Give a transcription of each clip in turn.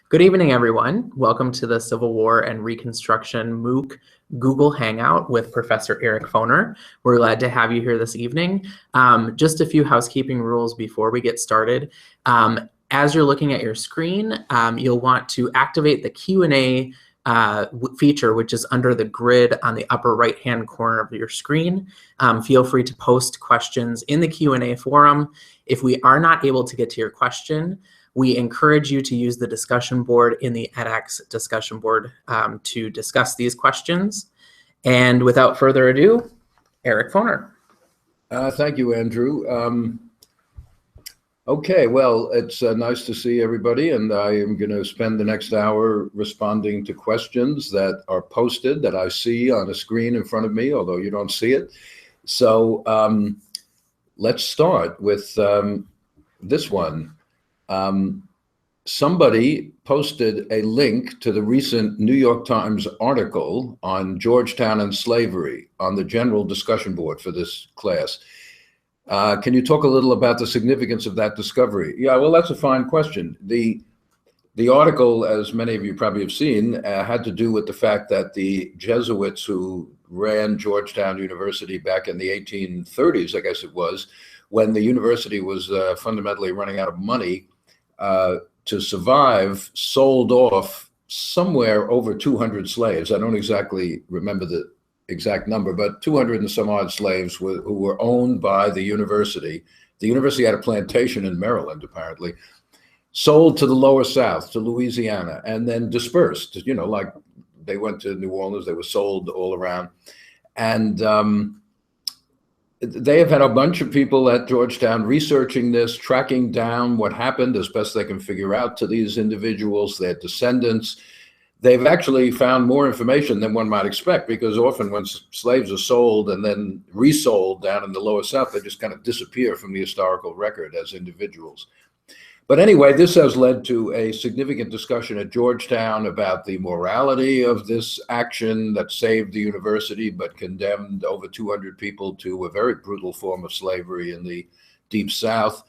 Good evening, everyone. Welcome to the Civil War and Reconstruction MOOC Google Hangout with Professor Eric Foner. We're glad to have you here this evening. Just a few housekeeping rules before we get started. As you're looking at your screen, you'll want to activate the Q&A feature, which is under the grid on the upper right-hand corner of your screen. Feel free to post questions in the Q&A forum. If we are not able to get to your question, we encourage you to use the discussion board in the edX discussion board to discuss these questions. And without further ado, Eric Foner. Thank you, Andrew. Okay, well, it's nice to see everybody, and I am going to spend the next hour responding to questions that are posted that I see on a screen in front of me, although you don't see it. So let's start with this one. Somebody posted a link to the recent New York Times article on Georgetown and slavery on the general discussion board for this class. Can you talk a little about the significance of that discovery? Yeah, well, that's a fine question. The article, as many of you probably have seen, had to do with the fact that the Jesuits who ran Georgetown University back in the 1830s, I guess it was, when the university was fundamentally running out of money, to survive, sold off somewhere over 200 slaves. I don't exactly remember the exact number, but 200 and some odd slaves who were owned by the university. The university had a plantation in Maryland, apparently, sold to the lower South, to Louisiana, and then dispersed. You know, like they went to New Orleans, they were sold all around. And they have had a bunch of people at Georgetown researching this, tracking down what happened as best they can figure out to these individuals, their descendants. They've actually found more information than one might expect, because often when slaves are sold and then resold down in the lower South, they just kind of disappear from the historical record as individuals. But anyway, this has led to a significant discussion at Georgetown about the morality of this action that saved the university but condemned over 200 people to a very brutal form of slavery in the Deep South.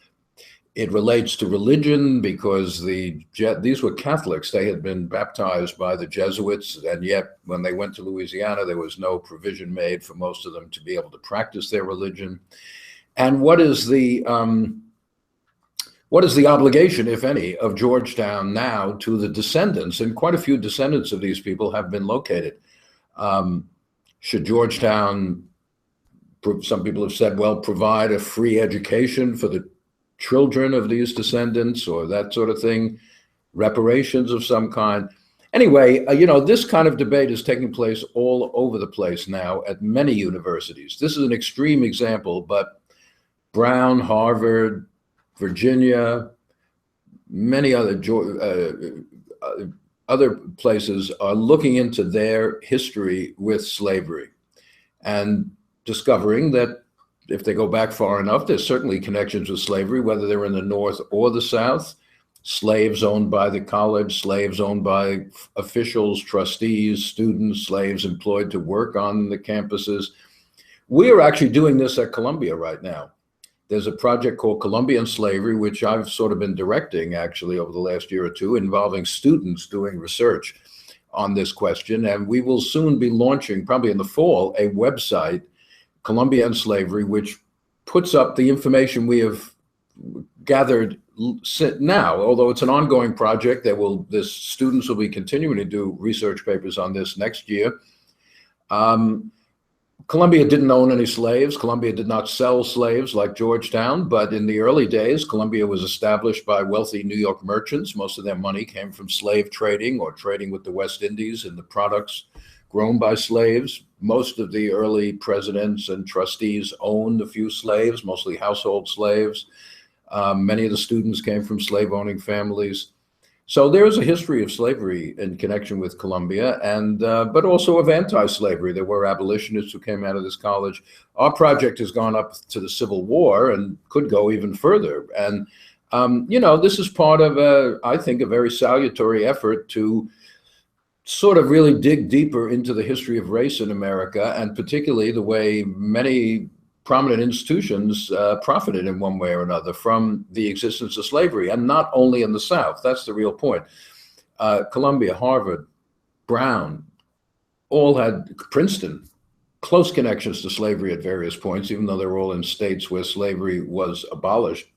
It relates to religion because these were Catholics. They had been baptized by the Jesuits, and yet when they went to Louisiana, there was no provision made for most of them to be able to practice their religion. And what is the obligation, if any, of Georgetown now to the descendants? And quite a few descendants of these people have been located. Should Georgetown, some people have said, well, provide a free education for the children of these descendants or that sort of thing, reparations of some kind? Anyway, this kind of debate is taking place all over the place now at many universities. This is an extreme example, but Brown, Harvard, Virginia, many other places are looking into their history with slavery and discovering that if they go back far enough, there's certainly connections with slavery, whether they're in the North or the South. Slaves owned by the college, slaves owned by officials, trustees, students, slaves employed to work on the campuses. We are actually doing this at Columbia right now. There's a project called Columbian Slavery, which I've sort of been directing actually over the last year or two, involving students doing research on this question. And we will soon be launching, probably in the fall, a website, Columbian Slavery, which puts up the information we have gathered now. Although it's an ongoing project, students will be continuing to do research papers on this next year. Columbia didn't own any slaves. Columbia did not sell slaves like Georgetown, but in the early days, Columbia was established by wealthy New York merchants. Most of their money came from slave trading or trading with the West Indies and the products grown by slaves. Most of the early presidents and trustees owned a few slaves, mostly household slaves. Many of the students came from slave-owning families. So there is a history of slavery in connection with Columbia, and but also of anti-slavery. There were abolitionists who came out of this college. Our project has gone up to the Civil War and could go even further. And this is part of I think, a very salutary effort to sort of really dig deeper into the history of race in America, and particularly the way many prominent institutions profited in one way or another from the existence of slavery, and not only in the South. That's the real point. Columbia, Harvard, Brown, all had, Princeton, close connections to slavery at various points, even though they were all in states where slavery was abolished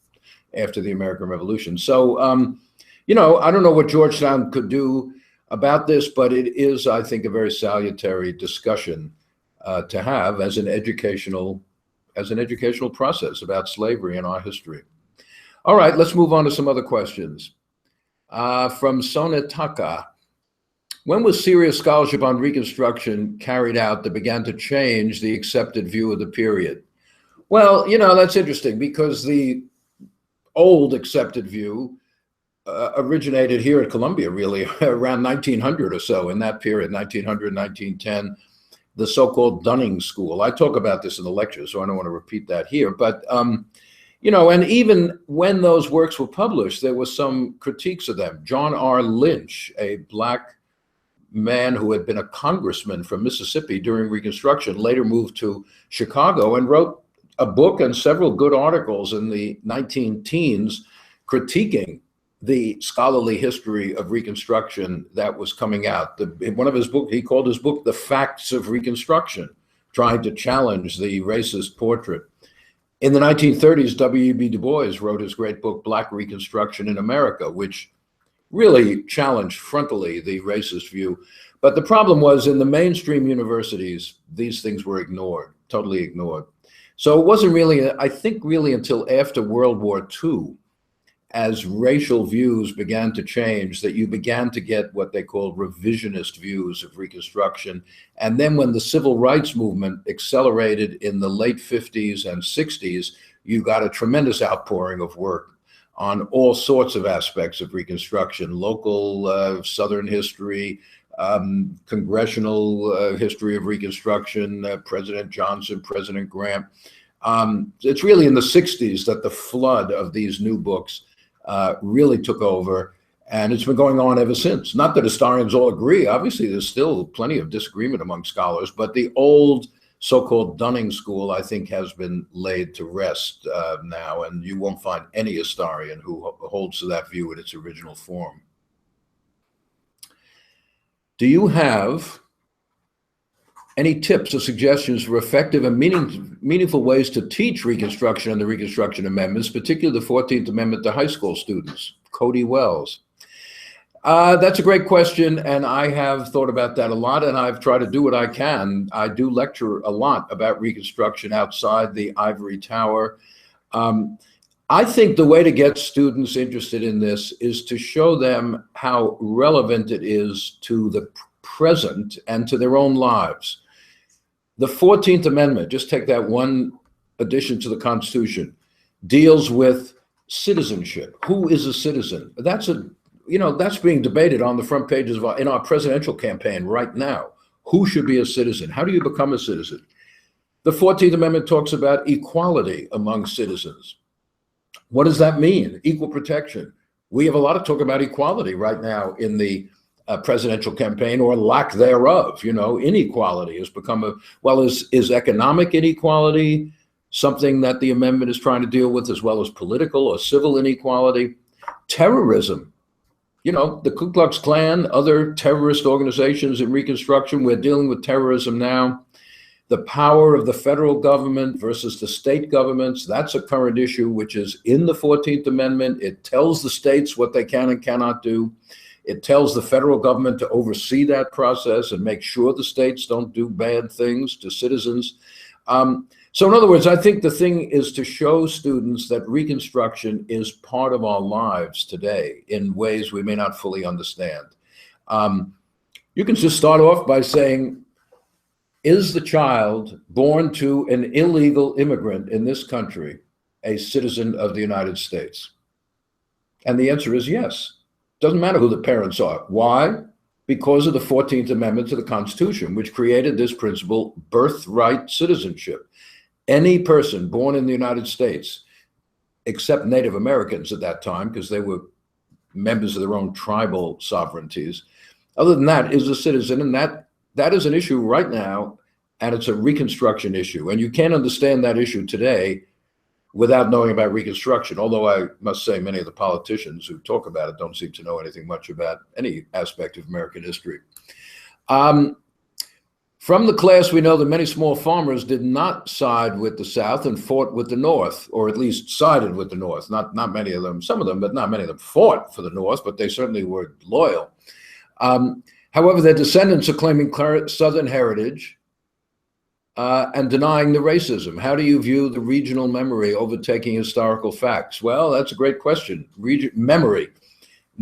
after the American Revolution. So, you know, I don't know what Georgetown could do about this, but it is, I think, a very salutary discussion to have as an educational process about slavery in our history. All right, let's move on to some other questions. From Sonataka. When was serious scholarship on Reconstruction carried out that began to change the accepted view of the period? Well, you know, that's interesting because the old accepted view originated here at Columbia, really, around 1900 or so, in that period, 1900, 1910, the so-called Dunning School. I talk about this in the lectures, so I don't want to repeat that here. But, you know, and even when those works were published, there was some critiques of them. John R. Lynch, a Black man who had been a congressman from Mississippi during Reconstruction, later moved to Chicago and wrote a book and several good articles in the 19-teens critiquing the scholarly history of Reconstruction that was coming out. One of his books, he called his book The Facts of Reconstruction, trying to challenge the racist portrait. In the 1930s, W.E.B. Du Bois wrote his great book, Black Reconstruction in America, which really challenged frontally the racist view. But the problem was in the mainstream universities, these things were ignored, totally ignored. So it wasn't really, I think really until after World War II, as racial views began to change, that you began to get what they called revisionist views of Reconstruction. And then when the civil rights movement accelerated in the late 50s and 60s, you got a tremendous outpouring of work on all sorts of aspects of Reconstruction, local Southern history, congressional history of Reconstruction, President Johnson, President Grant. It's really in the 60s that the flood of these new books really took over, and it's been going on ever since. Not that historians all agree. Obviously, there's still plenty of disagreement among scholars, but the old so-called Dunning School, I think, has been laid to rest now, and you won't find any historian who holds to that view in its original form. Do you have any tips or suggestions for effective and meaningful ways to teach Reconstruction and the Reconstruction Amendments, particularly the 14th Amendment to high school students? Cody Wells. That's a great question, and I have thought about that a lot, and I've tried to do what I can. I do lecture a lot about Reconstruction outside the ivory tower. I think the way to get students interested in this is to show them how relevant it is to the present and to their own lives. The 14th Amendment, just take that one addition to the Constitution, deals with citizenship. Who is a citizen? That's being debated on the front pages in our presidential campaign right now. Who should be a citizen? How do you become a citizen? The 14th Amendment talks about equality among citizens. What does that mean? Equal protection. We have a lot of talk about equality right now in the presidential campaign, or lack thereof. You know, inequality has become is economic inequality something that the amendment is trying to deal with, as well as political or civil inequality? Terrorism. You know, the Ku Klux Klan, other terrorist organizations in Reconstruction, we're dealing with terrorism now. The power of the federal government versus the state governments, that's a current issue, which is in the 14th Amendment. It tells the states what they can and cannot do. It tells the federal government to oversee that process and make sure the states don't do bad things to citizens. So in other words, I think the thing is to show students that Reconstruction is part of our lives today in ways we may not fully understand. You can just start off by saying, is the child born to an illegal immigrant in this country a citizen of the United States? And the answer is yes. Doesn't matter who the parents are. Why? Because of the 14th Amendment to the Constitution, which created this principle, birthright citizenship. Any person born in the United States, except Native Americans at that time, because they were members of their own tribal sovereignties, other than that, is a citizen. And that is an issue right now, and it's a Reconstruction issue. And you can't understand that issue today without knowing about Reconstruction, although I must say many of the politicians who talk about it don't seem to know anything much about any aspect of American history. From the class, we know that many small farmers did not side with the South and fought with the North, or at least sided with the North. Not many of them, some of them, but not many of them fought for the North, but they certainly were loyal. However, their descendants are claiming Southern heritage and denying the racism. How do you view the regional memory overtaking historical facts? Well, that's a great question. Memory.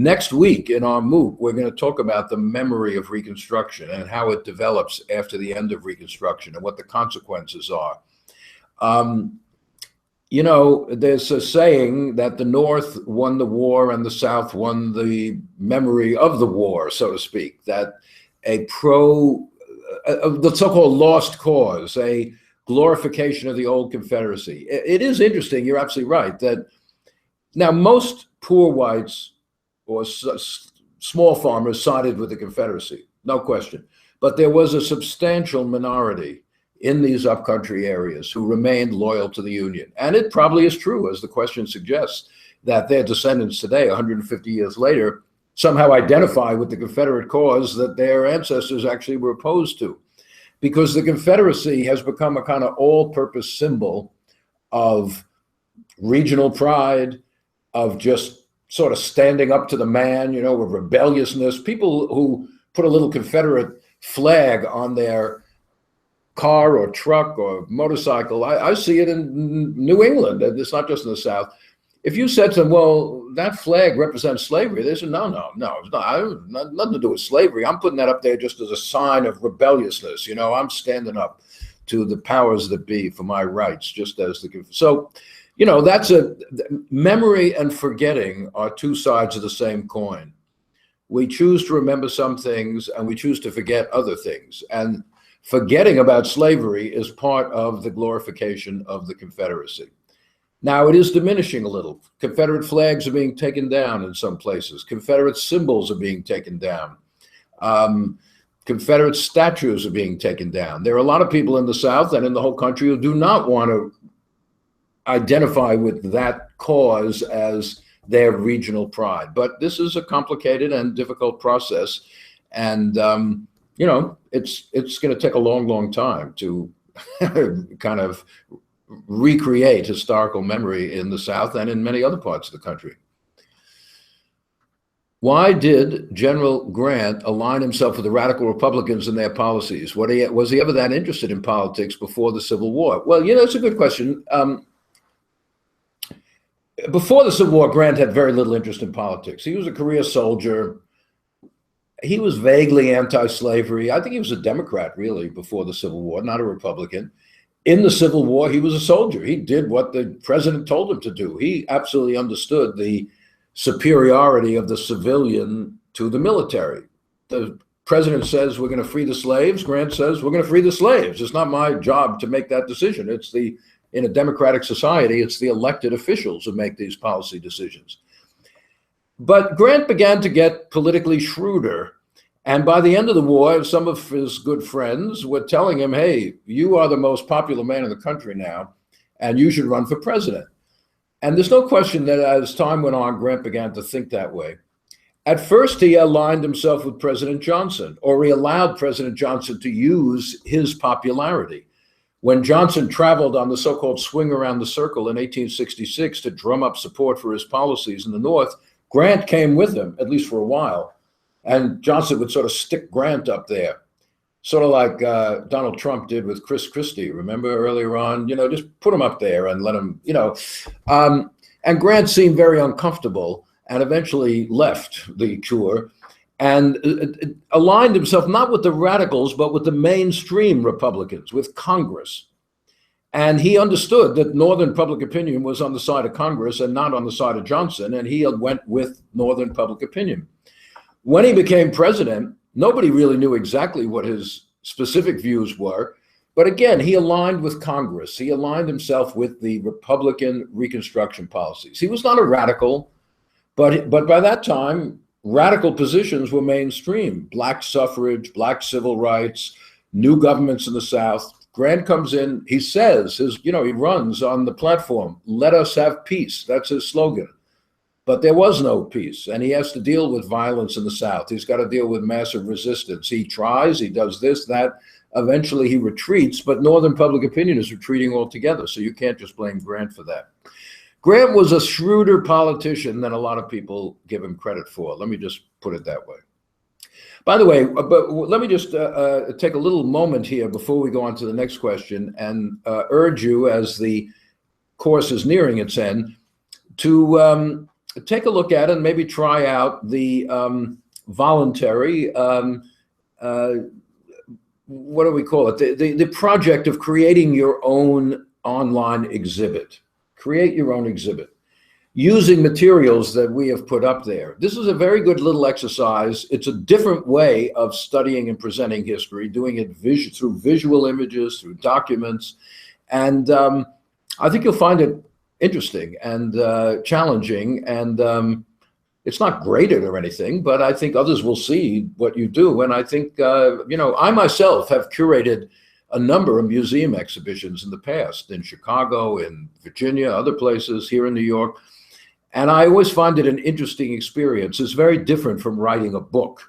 Next week in our MOOC, we're going to talk about the memory of Reconstruction and how it develops after the end of Reconstruction and what the consequences are. You know, there's a saying that the North won the war and the South won the memory of the war, so to speak, that the so-called lost cause, a glorification of the old Confederacy. It is interesting, you're absolutely right, that now most poor whites or small farmers sided with the Confederacy, no question. But there was a substantial minority in these upcountry areas who remained loyal to the Union. And it probably is true, as the question suggests, that their descendants today, 150 years later, somehow identify with the Confederate cause that their ancestors actually were opposed to. Because the Confederacy has become a kind of all-purpose symbol of regional pride, of just sort of standing up to the man, you know, of rebelliousness. People who put a little Confederate flag on their car or truck or motorcycle, I see it in New England. It's not just in the South. If you said to them, well, that flag represents slavery, they said, no, it's not, nothing to do with slavery. I'm putting that up there just as a sign of rebelliousness. You know, I'm standing up to the powers that be for my rights, just as the, so, you know, that's memory and forgetting are two sides of the same coin. We choose to remember some things and we choose to forget other things. And forgetting about slavery is part of the glorification of the Confederacy. Now, it is diminishing a little. Confederate flags are being taken down in some places. Confederate symbols are being taken down. Confederate statues are being taken down. There are a lot of people in the South and in the whole country who do not want to identify with that cause as their regional pride. But this is a complicated and difficult process. And, you know, it's going to take a long, long time to kind of recreate historical memory in the South and in many other parts of the country. Why did General Grant align himself with the radical Republicans and their policies? Was he ever that interested in politics before the Civil War? Well, you know, it's a good question. Before the Civil War, Grant had very little interest in politics. He was a career soldier. He was vaguely anti-slavery. I think he was a Democrat, really, before the Civil War, not a Republican. In the Civil War, he was a soldier. He did what the president told him to do. He absolutely understood the superiority of the civilian to the military. The president says, we're going to free the slaves. Grant says, we're going to free the slaves. It's not my job to make that decision. It's in a democratic society, it's the elected officials who make these policy decisions. But Grant began to get politically shrewder. And by the end of the war, some of his good friends were telling him, hey, you are the most popular man in the country now, and you should run for president. And there's no question that as time went on, Grant began to think that way. At first, he aligned himself with President Johnson, or he allowed President Johnson to use his popularity. When Johnson traveled on the so-called swing around the circle in 1866 to drum up support for his policies in the North, Grant came with him, at least for a while. And Johnson would sort of stick Grant up there, sort of like Donald Trump did with Chris Christie, remember earlier on? You know, just put him up there and let him, you know. And Grant seemed very uncomfortable and eventually left the tour and aligned himself not with the radicals, but with the mainstream Republicans, with Congress. And he understood that Northern public opinion was on the side of Congress and not on the side of Johnson, and he went with Northern public opinion. When he became president, nobody really knew exactly what his specific views were, but again, he aligned with Congress. He aligned himself with the Republican Reconstruction policies. He was not a radical, but by that time, radical positions were mainstream. Black suffrage, black civil rights, new governments in the South, Grant comes in, he says, he runs on the platform, "Let us have peace." That's his slogan. But there was no peace, and he has to deal with violence in the South. He's got to deal with massive resistance. He tries, he does this, that. Eventually he retreats, but Northern public opinion is retreating altogether, so you can't just blame Grant for that. Grant was a shrewder politician than a lot of people give him credit for. Let me just put it that way. By the way, but let me just take a little moment here before we go on to the next question and urge you, as the course is nearing its end, to take a look at and maybe try out the voluntary, what do we call it? The project of creating your own online exhibit. Create your own exhibit using materials that we have put up there. This is a very good little exercise. It's a different way of studying and presenting history, doing it through visual images, through documents. And I think you'll find it interesting and challenging. And it's not graded or anything, but I think others will see what you do. And I think, I myself have curated a number of museum exhibitions in the past, in Chicago, in Virginia, other places, here in New York. And I always find it an interesting experience. It's very different from writing a book,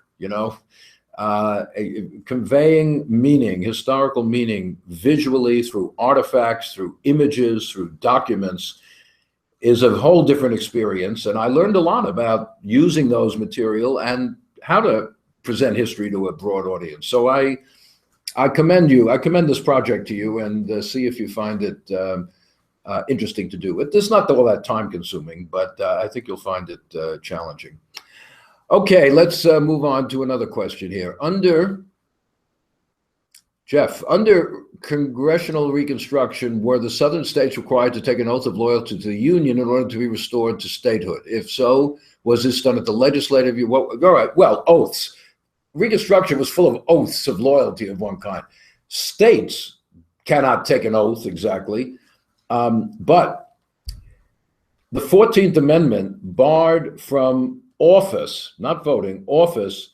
conveying meaning, historical meaning, visually through artifacts, through images, through documents, is a whole different experience. And I learned a lot about using those material and how to present history to a broad audience. So I commend you. I commend this project to you, and see if you find it interesting to do. It's not all that time consuming, but I think you'll find it challenging. Okay, let's move on to another question here. Under congressional Reconstruction, were the Southern states required to take an oath of loyalty to the Union in order to be restored to statehood? If so, was this done at the legislative? All right, well, oaths. Reconstruction was full of oaths of loyalty of one kind. States cannot take an oath exactly, but the 14th Amendment barred from office, not voting, office,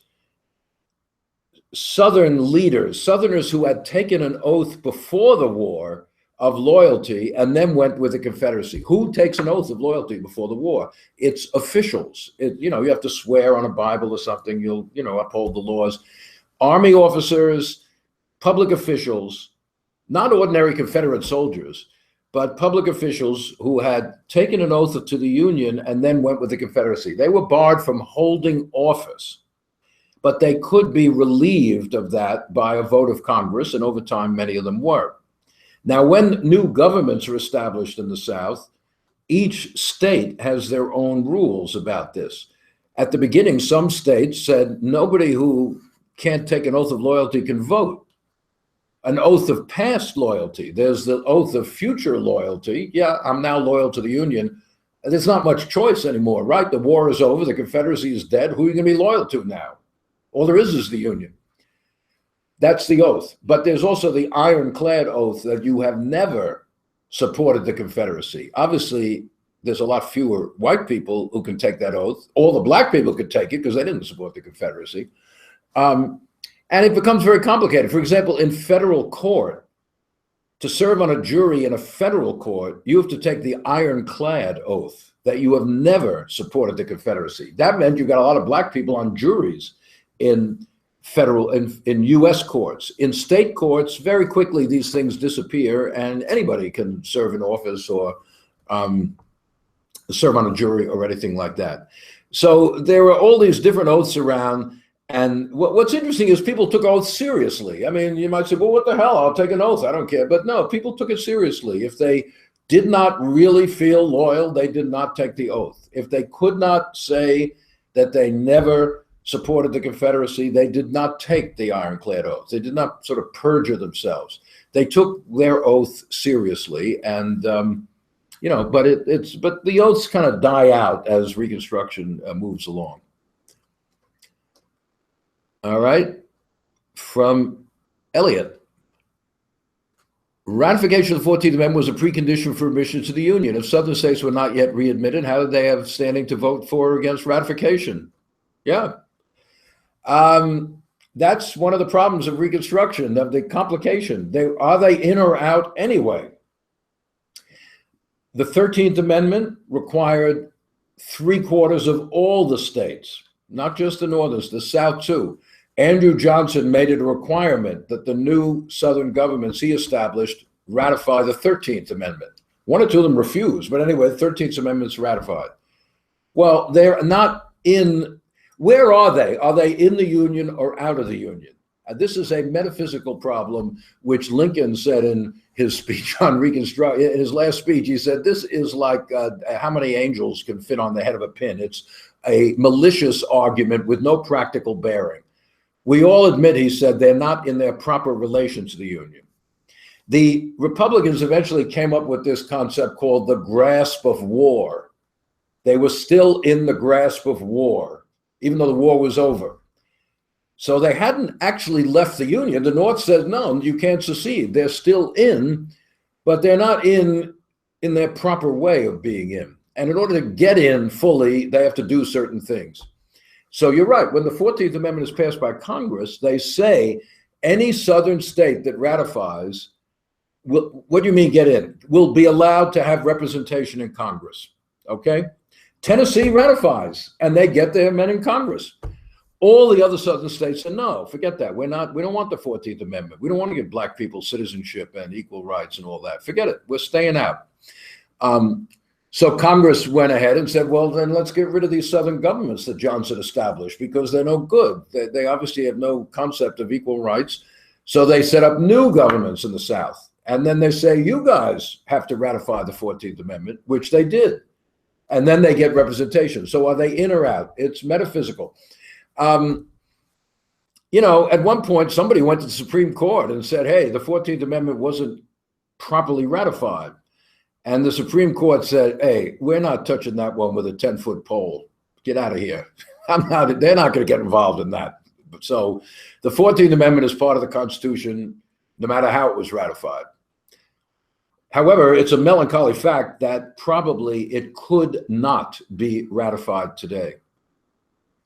Southern leaders, Southerners who had taken an oath before the war of loyalty and then went with the Confederacy. Who takes an oath of loyalty before the war? It's officials. You have to swear on a Bible or something. You'll, uphold the laws. Army officers, public officials, not ordinary Confederate soldiers, but public officials who had taken an oath to the Union and then went with the Confederacy. They were barred from holding office, but they could be relieved of that by a vote of Congress, and over time, many of them were. Now, when new governments are established in the South, each state has their own rules about this. At the beginning, some states said nobody who can't take an oath of loyalty can vote. An oath of past loyalty. There's the oath of future loyalty. Yeah, I'm now loyal to the Union. There's not much choice anymore, right? The war is over. The Confederacy is dead. Who are you going to be loyal to now? All there is the Union. That's the oath. But there's also the ironclad oath that you have never supported the Confederacy. Obviously, there's a lot fewer white people who can take that oath. All the black people could take it because they didn't support the Confederacy. And it becomes very complicated. For example, in federal court, to serve on a jury in a federal court, you have to take the ironclad oath that you have never supported the Confederacy. That meant you got a lot of black people on juries in U.S. courts. In state courts, very quickly these things disappear, and anybody can serve in office or serve on a jury or anything like that. So there are all these different oaths around. And what's interesting is people took oaths seriously. I mean, you might say, well, what the hell? I'll take an oath. I don't care. But no, people took it seriously. If they did not really feel loyal, they did not take the oath. If they could not say that they never supported the Confederacy, they did not take the ironclad oath. They did not sort of perjure themselves. They took their oath seriously. And, but the oaths kind of die out as Reconstruction moves along. All right, from Elliot. Ratification of the 14th Amendment was a precondition for admission to the Union. If Southern states were not yet readmitted, how did they have standing to vote for or against ratification? Yeah. that's one of the problems of Reconstruction, of the complication. Are they in or out anyway? The 13th Amendment required 3/4 of all the states, not just the Northern, the South too. Andrew Johnson made it a requirement that the new Southern governments he established ratify the 13th Amendment. One or two of them refused, but anyway, the 13th Amendment's ratified. Well, they're not in. Where are they? Are they in the Union or out of the Union? This is a metaphysical problem, which Lincoln said in his speech on Reconstruction. In his last speech, he said, this is like how many angels can fit on the head of a pin. It's a malicious argument with no practical bearing. We all admit, he said, they're not in their proper relation to the Union. The Republicans eventually came up with this concept called the grasp of war. They were still in the grasp of war, even though the war was over. So they hadn't actually left the Union. The North said, no, you can't secede. They're still in, but they're not in their proper way of being in. And in order to get in fully, they have to do certain things. So you're right. When the 14th Amendment is passed by Congress, they say any Southern state that ratifies, what do you mean get in? Will be allowed to have representation in Congress. Okay? Tennessee ratifies, and they get their men in Congress. All the other Southern states said, no, forget that. We don't want the 14th Amendment. We don't want to give black people citizenship and equal rights and all that. Forget it. We're staying out. So Congress went ahead and said, well, then let's get rid of these Southern governments that Johnson established because they're no good. They obviously have no concept of equal rights. So they set up new governments in the South. And then they say, you guys have to ratify the 14th Amendment, which they did. And then they get representation. So are they in or out? It's metaphysical. You know, at one point, somebody went to the Supreme Court and said, hey, the 14th Amendment wasn't properly ratified. And the Supreme Court said, hey, we're not touching that one with a 10-foot pole. Get out of here. They're not going to get involved in that. So the 14th Amendment is part of the Constitution, no matter how it was ratified. However, it's a melancholy fact that probably it could not be ratified today.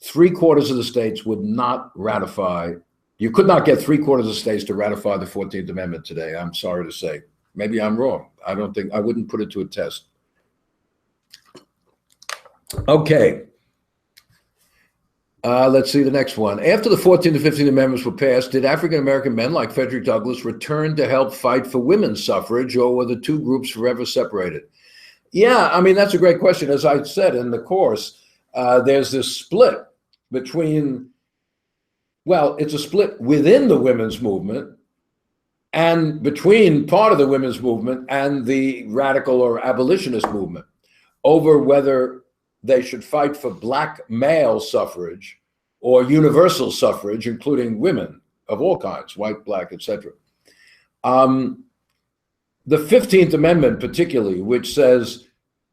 3/4 of the states would not ratify. You could not get 3/4 of the states to ratify the 14th Amendment today. I'm sorry to say. Maybe I'm wrong. I wouldn't put it to a test. Okay. Let's see the next one. After the 14th and 15th Amendments were passed, did African-American men like Frederick Douglass return to help fight for women's suffrage, or were the two groups forever separated? Yeah, I mean, that's a great question. As I said in the course, there's this split between, well, it's a split within the women's movement and between part of the women's movement and the radical or abolitionist movement over whether they should fight for black male suffrage or universal suffrage, including women of all kinds, white, black, etc. The 15th Amendment particularly, which says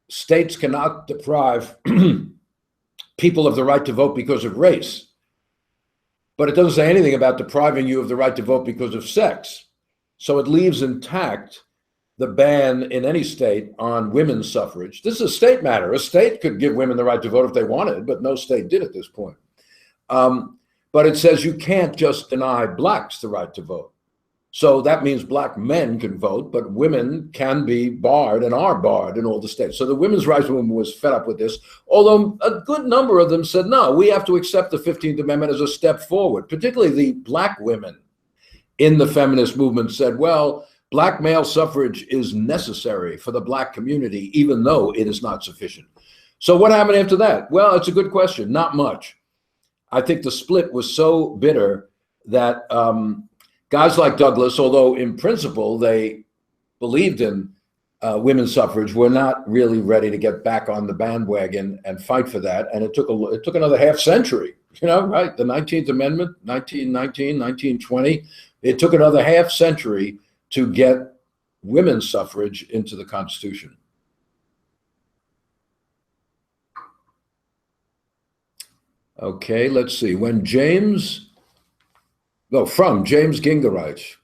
states cannot deprive people of the right to vote because of race, but it doesn't say anything about depriving you of the right to vote because of sex. So it leaves intact the ban in any state on women's suffrage. This is a state matter. A state could give women the right to vote if they wanted, but no state did at this point. But it says you can't just deny blacks the right to vote. So that means black men can vote, but women can be barred and are barred in all the states. So the women's rights movement was fed up with this, although a good number of them said, no, we have to accept the 15th Amendment as a step forward. Particularly the black women in the feminist movement said, well, black male suffrage is necessary for the black community, even though it is not sufficient. So what happened after that? Well, it's a good question. Not much. I think the split was so bitter that guys like Douglass, although in principle they believed in women's suffrage, were not really ready to get back on the bandwagon and fight for that. And it took another half century, you know, right? The 19th Amendment, 1919, 1920. It took another half century to get women's suffrage into the Constitution. Okay, let's see. From James Gingerich.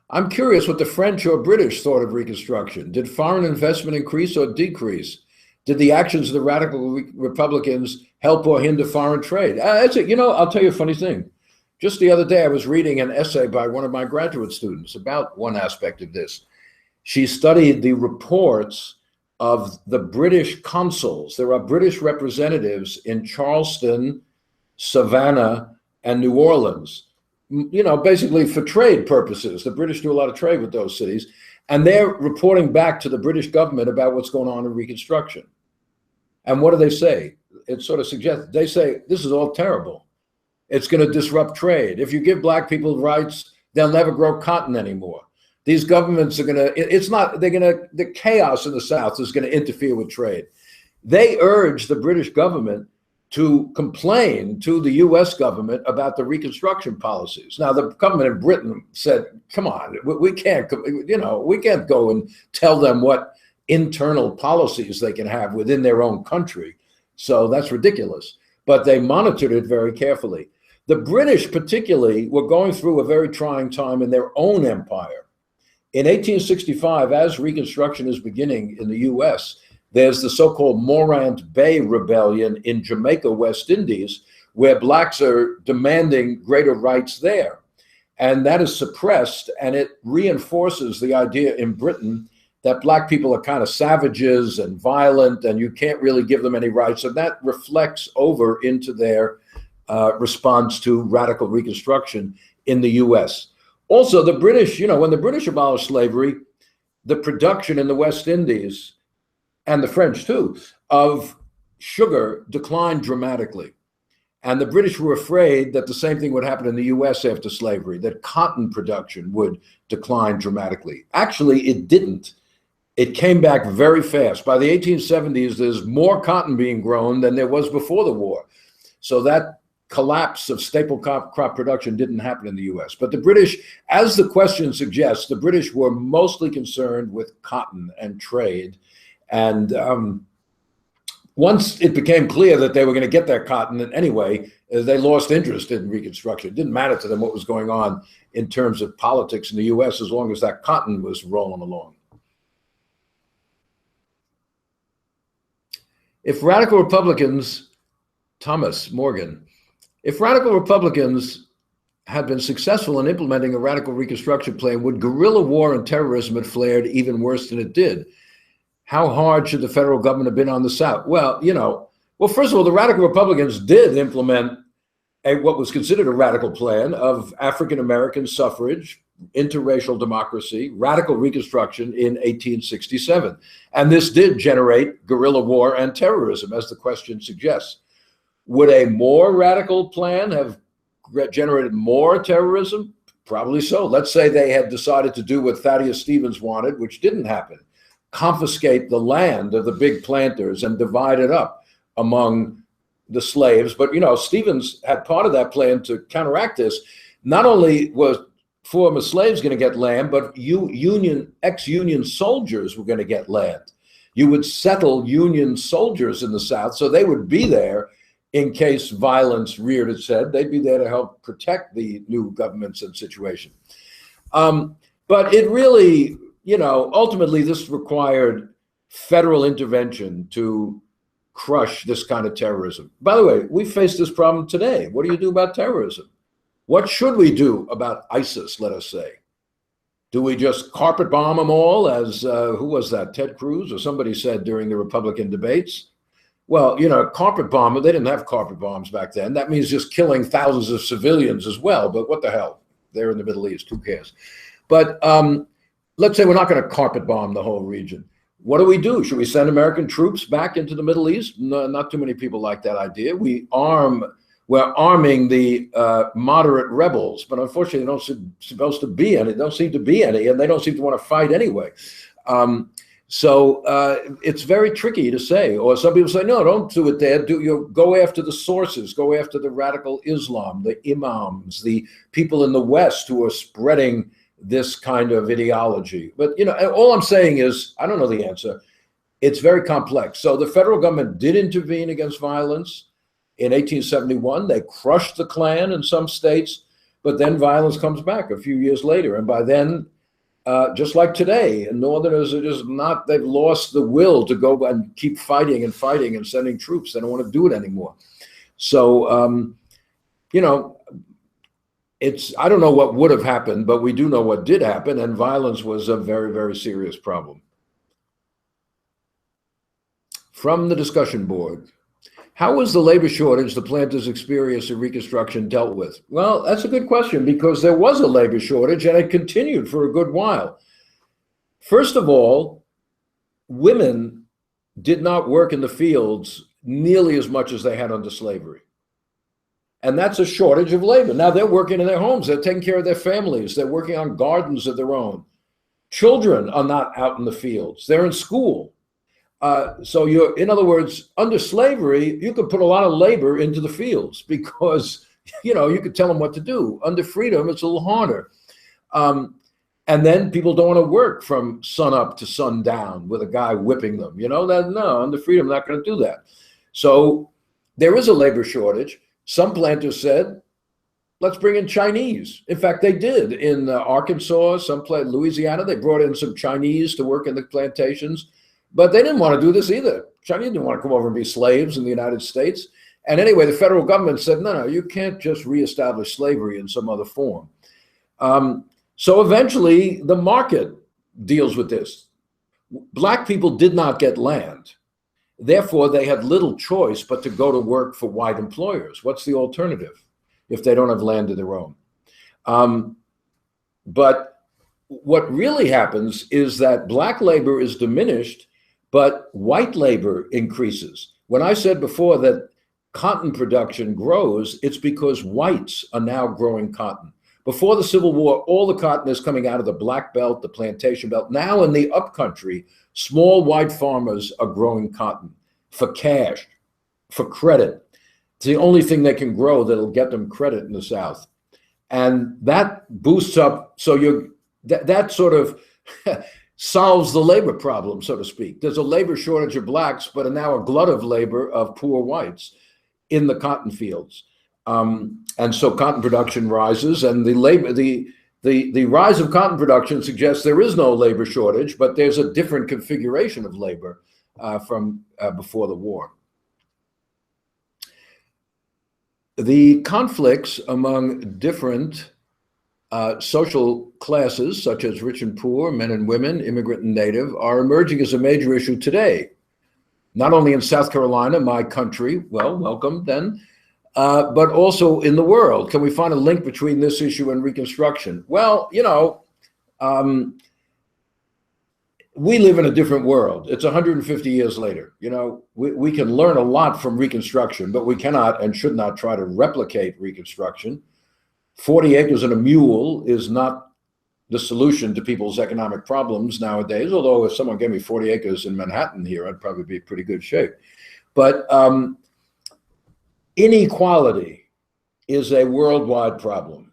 I'm curious what the French or British thought of Reconstruction. Did foreign investment increase or decrease? Did the actions of the radical Republicans help or hinder foreign trade? You know, I'll tell you a funny thing. Just the other day, I was reading an essay by one of my graduate students about one aspect of this. She studied the reports of the British consuls. There are British representatives in Charleston, Savannah, and New Orleans, basically for trade purposes. The British do a lot of trade with those cities, and they're reporting back to the British government about what's going on in Reconstruction. And what do they say? It sort of suggests, they say, this is all terrible. It's going to disrupt trade. If you give black people rights, they'll never grow cotton anymore. These governments are going to, the chaos in the South is going to interfere with trade. They urge the British government to complain to the US government about the Reconstruction policies. Now, the government in Britain said, come on, we can't go and tell them what internal policies they can have within their own country. So that's ridiculous. But they monitored it very carefully. The British particularly were going through a very trying time in their own empire. In 1865, as Reconstruction is beginning in the US, there's the so-called Morant Bay Rebellion in Jamaica, West Indies, where blacks are demanding greater rights there. And that is suppressed, and it reinforces the idea in Britain that black people are kind of savages and violent, and you can't really give them any rights. And that reflects over into their response to radical Reconstruction in the US. Also, the British, when the British abolished slavery, the production in the West Indies, and the French too, of sugar declined dramatically. And the British were afraid that the same thing would happen in the US after slavery, that cotton production would decline dramatically. Actually, it didn't. It came back very fast. By the 1870s, there's more cotton being grown than there was before the war. So that collapse of staple crop production didn't happen in the US. But the British, as the question suggests, the British were mostly concerned with cotton and trade. And once it became clear that they were going to get their cotton anyway, they lost interest in Reconstruction. It didn't matter to them what was going on in terms of politics in the US as long as that cotton was rolling along. If radical Republicans, Thomas Morgan, if radical Republicans had been successful in implementing a radical Reconstruction plan, would guerrilla war and terrorism have flared even worse than it did? How hard should the federal government have been on the South? Well, first of all, the radical Republicans did implement what was considered a radical plan of African-American suffrage, interracial democracy, radical Reconstruction in 1867. And this did generate guerrilla war and terrorism, as the question suggests. Would a more radical plan have generated more terrorism? Probably so. Let's say they had decided to do what Thaddeus Stevens wanted, which didn't happen. Confiscate the land of the big planters and divide it up among the slaves. But, Stevens had part of that plan to counteract this. Not only was former slaves going to get land, but ex-Union soldiers were going to get land. You would settle Union soldiers in the South, so they would be there in case violence reared its head. They'd be there to help protect the new governments and situation. But it really, ultimately this required federal intervention to crush this kind of terrorism. By the way, we face this problem today. What do you do about terrorism? What should we do about ISIS, let us say? Do we just carpet bomb them all, as who was that, Ted Cruz or somebody said during the Republican debates? Well, carpet bomb, they didn't have carpet bombs back then. That means just killing thousands of civilians as well. But what the hell? They're in the Middle East, who cares? But let's say we're not going to carpet bomb the whole region. What do we do? Should we send American troops back into the Middle East? No, not too many people like that idea. We're arming the moderate rebels, but unfortunately, they don't supposed to be any. They don't seem to be any, and they don't seem to want to fight anyway. So it's very tricky to say. Or some people say, no, don't do it there. Go after the sources. Go after the radical Islam, the imams, the people in the West who are spreading this kind of ideology. But all I'm saying is, I don't know the answer. It's very complex. So the federal government did intervene against violence. In 1871, they crushed the Klan in some states, but then violence comes back a few years later. And by then, just like today, Northerners are just not, they've lost the will to go and keep fighting and fighting and sending troops. They don't want to do it anymore. So, I don't know what would have happened, but we do know what did happen, and violence was a very, very serious problem. From the discussion board, how was the labor shortage the planters experienced in Reconstruction dealt with? Well, that's a good question, because there was a labor shortage and it continued for a good while. First of all, women did not work in the fields nearly as much as they had under slavery. And that's a shortage of labor. Now they're working in their homes. They're taking care of their families. They're working on gardens of their own. Children are not out in the fields. They're in school. So in other words, under slavery, you could put a lot of labor into the fields because, you could tell them what to do. Under freedom, it's a little harder. And then people don't want to work from sun up to sundown with a guy whipping them. No, under freedom, not going to do that. So there is a labor shortage. Some planters said, let's bring in Chinese. In fact, they did in Arkansas, Louisiana. They brought in some Chinese to work in the plantations, but they didn't want to do this either. Chinese didn't want to come over and be slaves in the United States. And anyway, the federal government said, no, you can't just reestablish slavery in some other form. So eventually the market deals with this. Black people did not get land. Therefore, they had little choice but to go to work for white employers. What's the alternative if they don't have land of their own? But what really happens is that black labor is diminished, but white labor increases. When I said before that cotton production grows, it's because whites are now growing cotton. Before the Civil War, all the cotton is coming out of the Black Belt, the plantation belt. Now in the upcountry, small white farmers are growing cotton for cash, for credit. It's the only thing they can grow that'll get them credit in the South. And that boosts up, so that sort of solves the labor problem, so to speak. There's a labor shortage of blacks, but now a glut of labor of poor whites in the cotton fields. And so cotton production rises, and the rise of cotton production suggests there is no labor shortage, but there's a different configuration of labor from before the war. The conflicts among different social classes, such as rich and poor, men and women, immigrant and native, are emerging as a major issue today. Not only in South Carolina, my country, well, welcome then, but also in the world. Can we find a link between this issue and Reconstruction? Well, we live in a different world. It's 150 years later. We can learn a lot from Reconstruction, but we cannot and should not try to replicate Reconstruction. 40 acres and a mule is not the solution to people's economic problems nowadays, although if someone gave me 40 acres in Manhattan here, I'd probably be in pretty good shape. But inequality is a worldwide problem.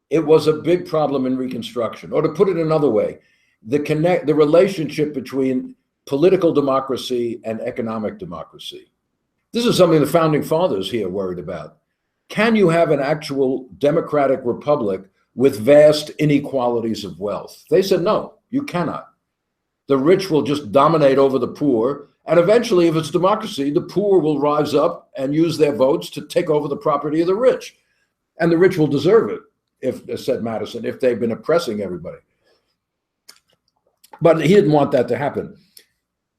It was a big problem in Reconstruction. Or to put it another way, the relationship between political democracy and economic democracy. This is something the founding fathers here worried about. Can you have an actual democratic republic with vast inequalities of wealth? They said, no, you cannot. The rich will just dominate over the poor. And eventually, if it's democracy, the poor will rise up and use their votes to take over the property of the rich. And the rich will deserve it, as said Madison, if they've been oppressing everybody. But he didn't want that to happen.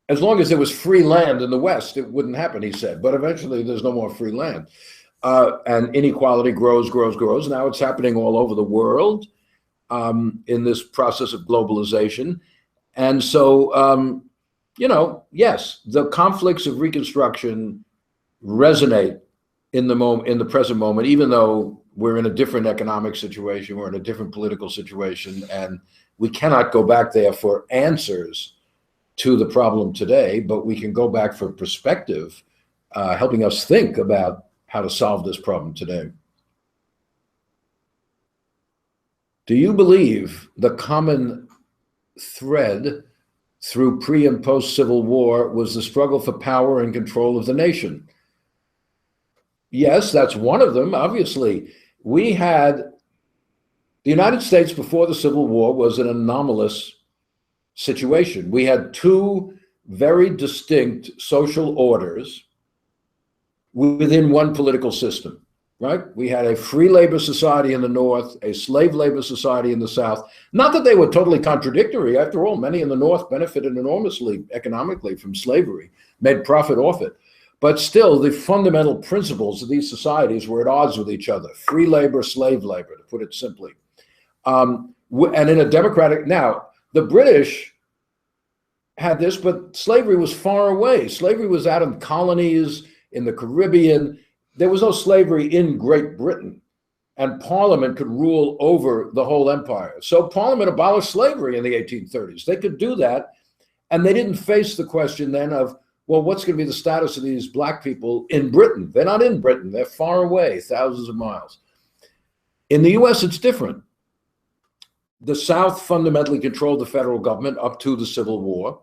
As long as there was free land in the West, it wouldn't happen, he said. But eventually, there's no more free land. And inequality grows. Now it's happening all over the world in this process of globalization. And so, yes, the conflicts of Reconstruction resonate in the present moment, even though we're in a different economic situation, we're in a different political situation, and we cannot go back there for answers to the problem today, but we can go back for perspective, helping us think about how to solve this problem today. Do you believe the common thread through pre- and post-Civil War was the struggle for power and control of the nation? Yes, that's one of them. Obviously, the United States before the Civil War was an anomalous situation. We had two very distinct social orders within one political system, right? We had a free labor society in the North, a slave labor society in the South. Not that they were totally contradictory. After all, many in the North benefited enormously economically from slavery, made profit off it. But still, the fundamental principles of these societies were at odds with each other. Free labor, slave labor, to put it simply. And in a democratic, now, the British had this, but slavery was far away. Slavery was out in colonies, in the Caribbean. There was no slavery in Great Britain, and Parliament could rule over the whole empire. So Parliament abolished slavery in the 1830s. They could do that, and they didn't face the question then of, well, what's going to be the status of these black people in Britain? They're not in Britain. They're far away, thousands of miles. In the US, it's different. The South fundamentally controlled the federal government up to the Civil War.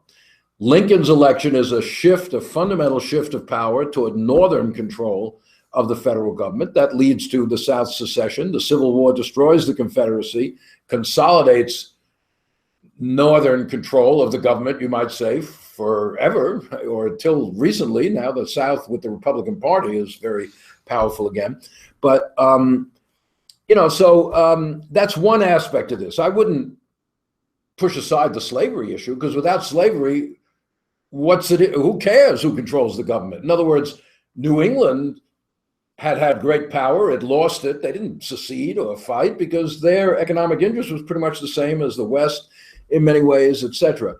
Lincoln's election is a shift, a fundamental shift of power toward Northern control of the federal government. That leads to the South's secession. The Civil War destroys the Confederacy, consolidates Northern control of the government, you might say, forever, or until recently. Now the South with the Republican Party is very powerful again. But that's one aspect of this. I wouldn't push aside the slavery issue, because without slavery, who cares who controls the government? In other words, New England had great power. It lost it. They didn't secede or fight because their economic interest was pretty much the same as the West in many ways, etc.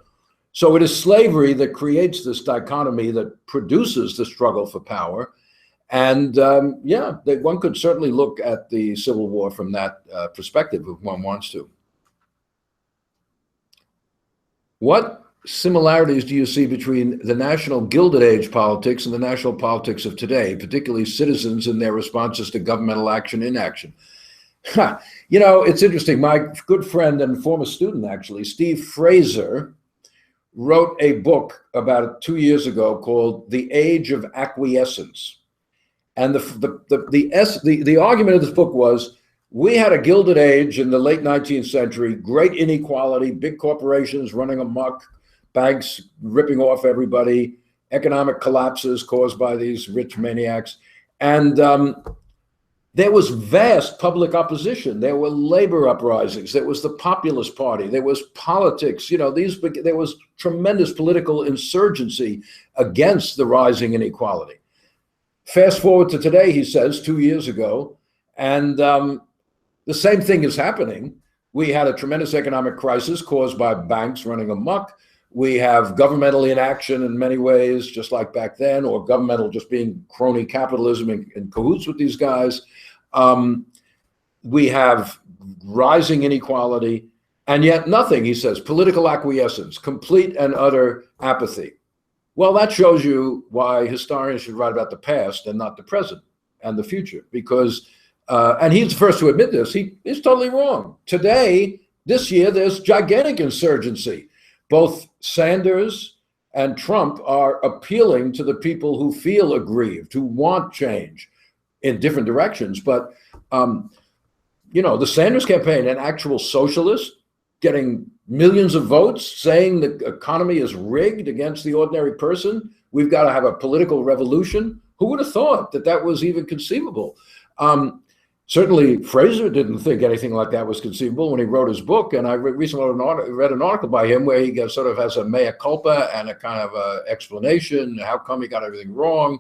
So it is slavery that creates this dichotomy that produces the struggle for power. And one could certainly look at the Civil War from that perspective if one wants to. What similarities do you see between the national Gilded Age politics and the national politics of today, particularly citizens in their responses to governmental action, inaction? It's interesting. My good friend and former student, actually, Steve Fraser, wrote a book about 2 years ago called The Age of Acquiescence. And the argument of this book was, we had a Gilded Age in the late 19th century, great inequality, big corporations running amok, banks ripping off everybody, economic collapses caused by these rich maniacs. And there was vast public opposition. There were labor uprisings. There was the Populist Party. There was politics. There was tremendous political insurgency against the rising inequality. Fast forward to today, he says, 2 years ago, and the same thing is happening. We had a tremendous economic crisis caused by banks running amok. We have governmental inaction in many ways, just like back then, or governmental just being crony capitalism in cahoots with these guys. We have rising inequality, and yet nothing, he says, political acquiescence, complete and utter apathy. Well, that shows you why historians should write about the past and not the present and the future, because, and he's the first to admit this, he is totally wrong. Today, this year, there's gigantic insurgency. Both Sanders and Trump are appealing to the people who feel aggrieved, who want change in different directions. But, the Sanders campaign, an actual socialist, getting millions of votes, saying the economy is rigged against the ordinary person. We've got to have a political revolution. Who would have thought that that was even conceivable? Certainly, Fraser didn't think anything like that was conceivable when he wrote his book. And I recently read an article by him where he sort of has a mea culpa and a kind of explanation. How come he got everything wrong?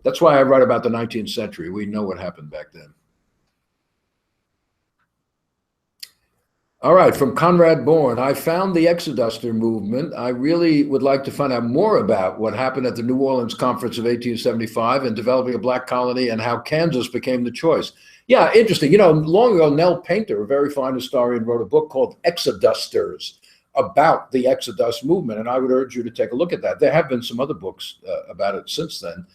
That's why I write about the 19th century. We know what happened back then. All right, from Conrad Bourne, I found the Exoduster movement. I really would like to find out more about what happened at the New Orleans Conference of 1875 and developing a black colony and how Kansas became the choice. Yeah, interesting. Long ago, Nell Painter, a very fine historian, wrote a book called Exodusters about the Exodus movement, and I would urge you to take a look at that. There have been some other books about it since then.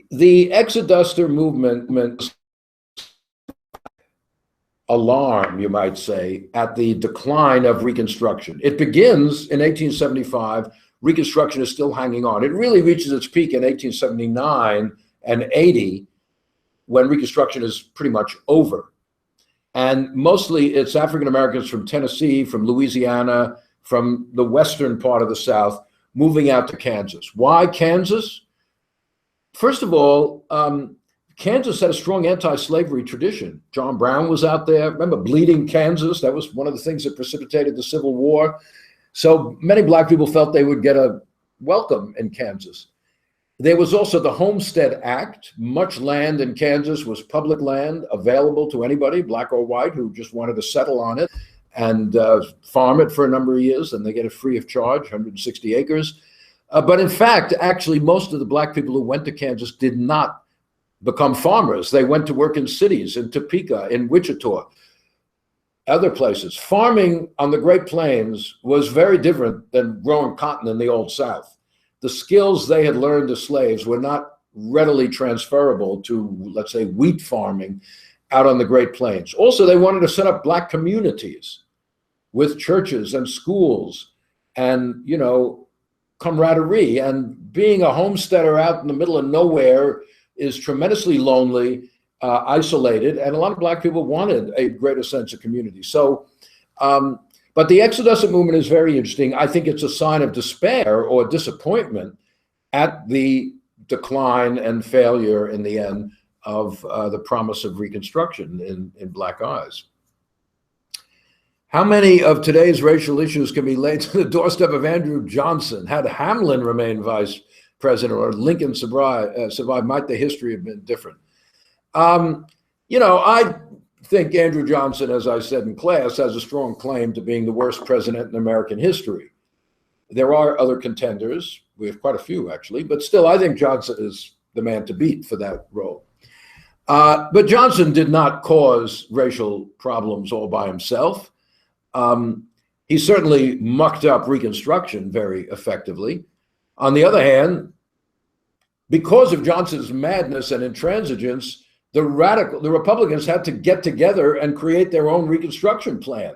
The Exoduster movement alarm, you might say, at the decline of Reconstruction. It begins in 1875. Reconstruction is still hanging on. It really reaches its peak in 1879 and 80, when Reconstruction is pretty much over. And mostly it's African Americans from Tennessee, from Louisiana, from the western part of the South, moving out to Kansas. Why Kansas? First of all, Kansas had a strong anti-slavery tradition. John Brown was out there. Remember Bleeding Kansas? That was one of the things that precipitated the Civil War. So many black people felt they would get a welcome in Kansas. There was also the Homestead Act. Much land in Kansas was public land available to anybody, black or white, who just wanted to settle on it and farm it for a number of years, and they get it free of charge, 160 acres. But in fact, actually, most of the black people who went to Kansas did not become farmers. They went to work in cities, in Topeka, in Wichita, other places. Farming on the Great Plains was very different than growing cotton in the Old South. The skills they had learned as slaves were not readily transferable to, let's say, wheat farming out on the Great Plains. Also, they wanted to set up black communities with churches and schools and, you know, camaraderie. And being a homesteader out in the middle of nowhere is tremendously lonely, isolated, and a lot of black people wanted a greater sense of community. So, but the Exodus movement is very interesting. I think it's a sign of despair or disappointment at the decline and failure in the end of the promise of Reconstruction in black eyes. How many of today's racial issues can be laid to the doorstep of Andrew Johnson? Had Hamlin remained vice president or Lincoln survived, might the history have been different? You know, I think Andrew Johnson, as I said in class, has a strong claim to being the worst president in American history. There are other contenders. We have quite a few, actually, but still, I think Johnson is the man to beat for that role. But Johnson did not cause racial problems all by himself. He certainly mucked up Reconstruction very effectively. On the other hand, because of Johnson's madness and intransigence, the Republicans had to get together and create their own Reconstruction plan.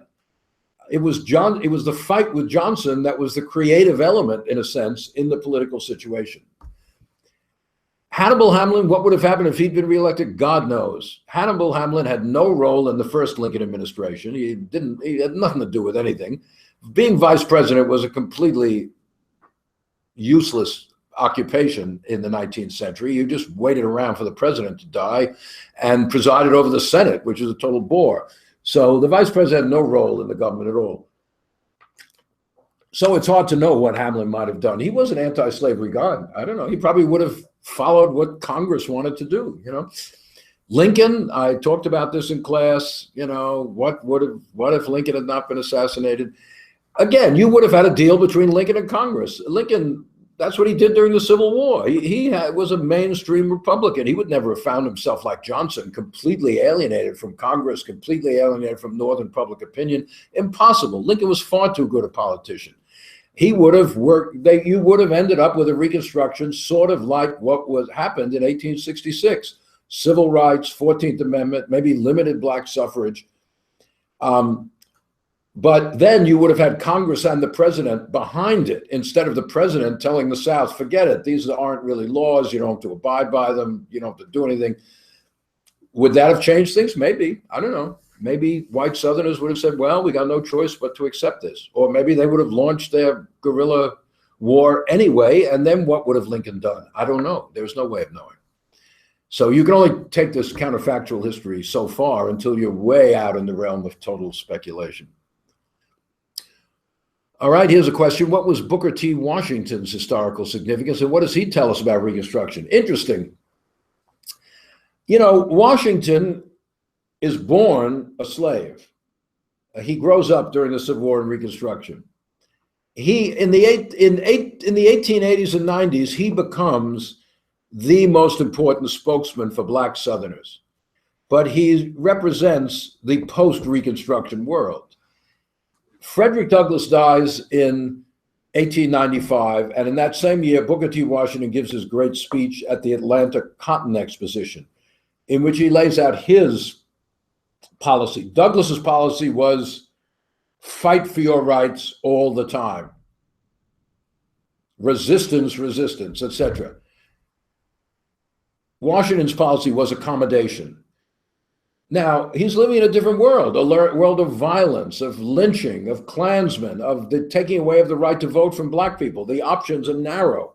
It was the fight with Johnson that was the creative element, in a sense, in the political situation. Hannibal Hamlin, what would have happened if he'd been reelected? God knows. Hannibal Hamlin had no role in the first Lincoln administration. He had nothing to do with anything. Being vice president was a completely useless occupation in the 19th century. You just waited around for the president to die and presided over the Senate, which is a total bore. So the vice president had no role in the government at all. So it's hard to know what Hamlin might have done. He was an anti-slavery guy. I don't know. He probably would have followed what Congress wanted to do, you know. Lincoln, I talked about this in class, you know, what if Lincoln had not been assassinated? Again, you would have had a deal between Lincoln and Congress. Lincoln, that's what he did during the Civil War. He was a mainstream Republican. He would never have found himself like Johnson, completely alienated from Congress, completely alienated from Northern public opinion. Impossible. Lincoln was far too good a politician. He would have you would have ended up with a Reconstruction sort of like what happened in 1866. Civil rights, 14th Amendment, maybe limited black suffrage. But then you would have had Congress and the president behind it, instead of the president telling the South, forget it, these aren't really laws, you don't have to abide by them, you don't have to do anything. Would that have changed things? Maybe. I don't know. Maybe white Southerners would have said, well, we got no choice but to accept this. Or maybe they would have launched their guerrilla war anyway, and then what would have Lincoln done? I don't know. There's no way of knowing. So you can only take this counterfactual history so far until you're way out in the realm of total speculation. All right, here's a question. What was Booker T. Washington's historical significance, and what does he tell us about Reconstruction? Interesting. You know, Washington is born a slave. He grows up during the Civil War and Reconstruction. In the 1880s and 90s, he becomes the most important spokesman for black Southerners. But he represents the post-Reconstruction world. Frederick Douglass dies in 1895, and in that same year, Booker T. Washington gives his great speech at the Atlanta Cotton Exposition, in which he lays out his policy. Douglass's policy was fight for your rights all the time. Resistance, resistance, etc. Washington's policy was accommodation. Now, he's living in a different world, a world of violence, of lynching, of Klansmen, of the taking away of the right to vote from black people. The options are narrow.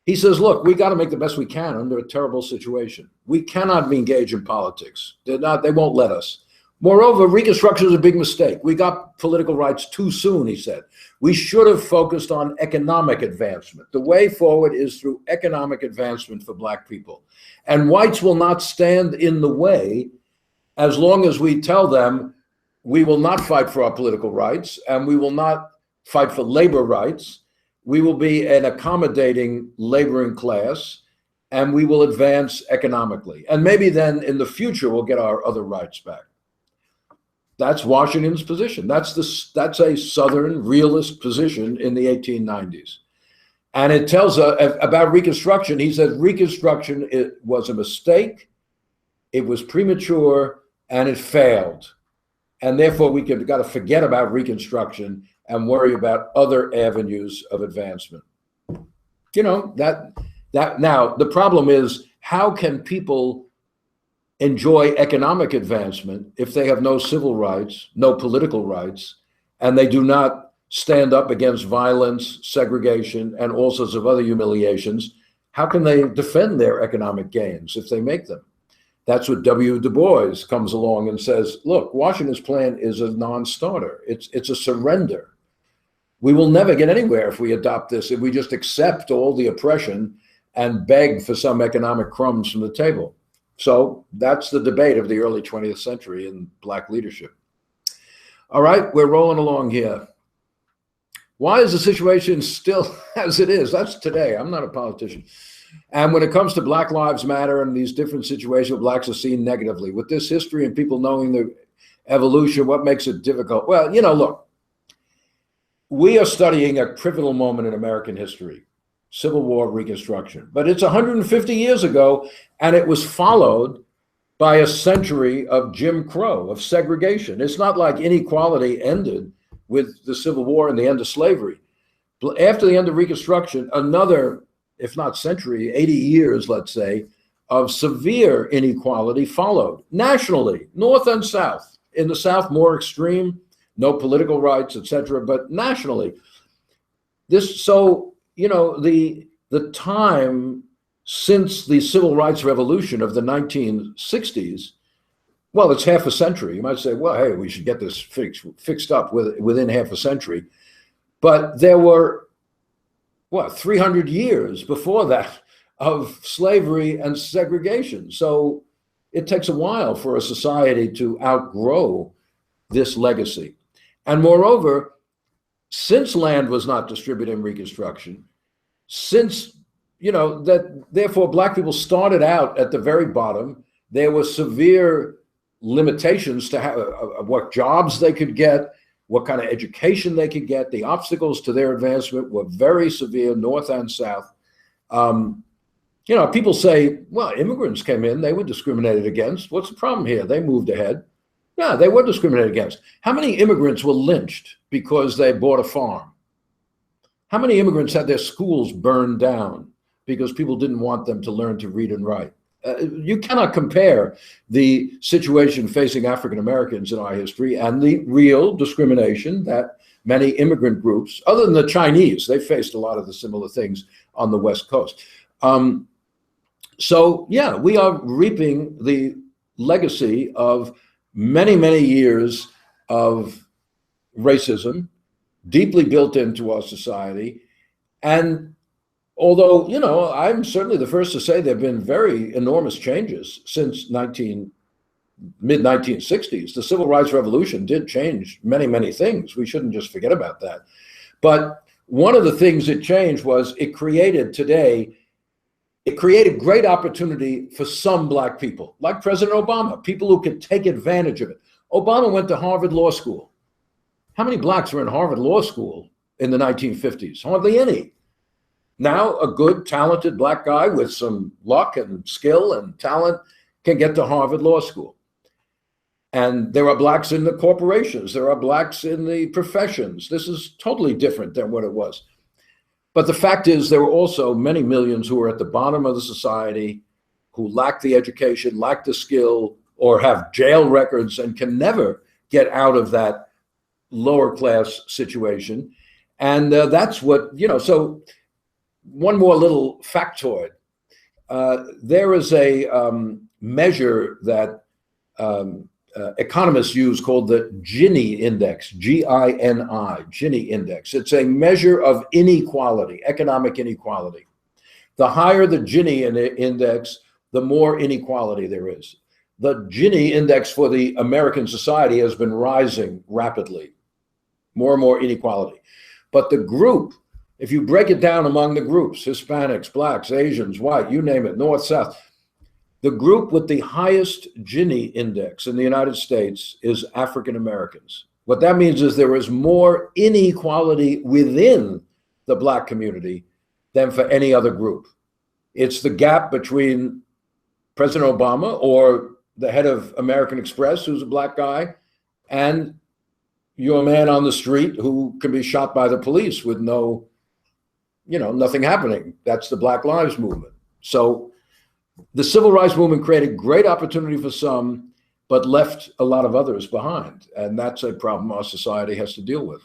He says, look, we got to make the best we can under a terrible situation. We cannot be engaged in politics. They won't let us. Moreover, Reconstruction is a big mistake. We got political rights too soon, he said. We should have focused on economic advancement. The way forward is through economic advancement for Black people. And whites will not stand in the way as long as we tell them we will not fight for our political rights and we will not fight for labor rights. We will be an accommodating laboring class and we will advance economically. And maybe then in the future, we'll get our other rights back. That's Washington's position. That's a Southern realist position in the 1890s. And it tells about Reconstruction. He said Reconstruction, it was a mistake, it was premature, and it failed. And therefore, we got to forget about Reconstruction and worry about other avenues of advancement. You know, that now the problem is, how can people enjoy economic advancement if they have no civil rights, no political rights, and they do not stand up against violence, segregation, and all sorts of other humiliations? How can they defend their economic gains if they make them? That's what W. Du Bois comes along and says, look, Washington's plan is a non-starter. It's a surrender. We will never get anywhere if we adopt this, if we just accept all the oppression and beg for some economic crumbs from the table. So that's the debate of the early 20th century in Black leadership. All right, we're rolling along here. Why is the situation still as it is? That's today. I'm not a politician. And when it comes to Black Lives Matter and these different situations where Blacks are seen negatively, with this history and people knowing the evolution, what makes it difficult? Well, you know, look, we are studying a pivotal moment in American history, Civil War, Reconstruction. But it's 150 years ago, and it was followed by a century of Jim Crow, of segregation. It's not like inequality ended with the Civil War and the end of slavery. After the end of Reconstruction, another, if not century, 80 years, let's say, of severe inequality followed nationally, North and South. In the South, more extreme, no political rights, etc., but nationally. So, you know, the time since the Civil Rights Revolution of the 1960s, well, it's half a century. You might say, well, hey, we should get this fixed up within half a century. But there were, what, 300 years before that of slavery and segregation. So it takes a while for a society to outgrow this legacy. And moreover, since land was not distributed in Reconstruction, since, you know, that therefore Black people started out at the very bottom, there were severe limitations to what jobs they could get, what kind of education they could get. The obstacles to their advancement were very severe, North and South. You know, people say, well, immigrants came in, they were discriminated against. What's the problem here? They moved ahead. Yeah, they were discriminated against. How many immigrants were lynched because they bought a farm? How many immigrants had their schools burned down because people didn't want them to learn to read and write? You cannot compare the situation facing African Americans in our history and the real discrimination that many immigrant groups, other than the Chinese, they faced a lot of the similar things on the West Coast. So yeah, we are reaping the legacy of many, many years of racism deeply built into our society. And although, you know, I'm certainly the first to say there have been very enormous changes since mid-1960s. The Civil Rights Revolution did change many, many things. We shouldn't just forget about that. But one of the things it changed was it created great opportunity for some Black people, like President Obama, people who could take advantage of it. Obama went to Harvard Law School. How many Blacks were in Harvard Law School in the 1950s? Hardly any. Now, a good, talented Black guy with some luck and skill and talent can get to Harvard Law School. And there are Blacks in the corporations. There are Blacks in the professions. This is totally different than what it was. But the fact is, there were also many millions who are at the bottom of the society, who lack the education, lack the skill, or have jail records and can never get out of that lower class situation. And that's what, you know, so one more little factoid. There is a measure that economists use called the Gini index, Gini, Gini index. It's a measure of inequality, economic inequality. The higher the Gini index, the more inequality there is. The Gini index for the American society has been rising rapidly, more and more inequality. But the group, if you break it down among the groups, Hispanics, blacks, Asians, white, you name it, North, South, the group with the highest Gini index in the United States is African Americans. What that means is there is more inequality within the black community than for any other group. It's the gap between President Obama or the head of American Express, who's a black guy, and your man on the street who can be shot by the police with no, nothing happening. That's the Black Lives Movement. So the civil rights movement created great opportunity for some, but left a lot of others behind. And that's a problem our society has to deal with.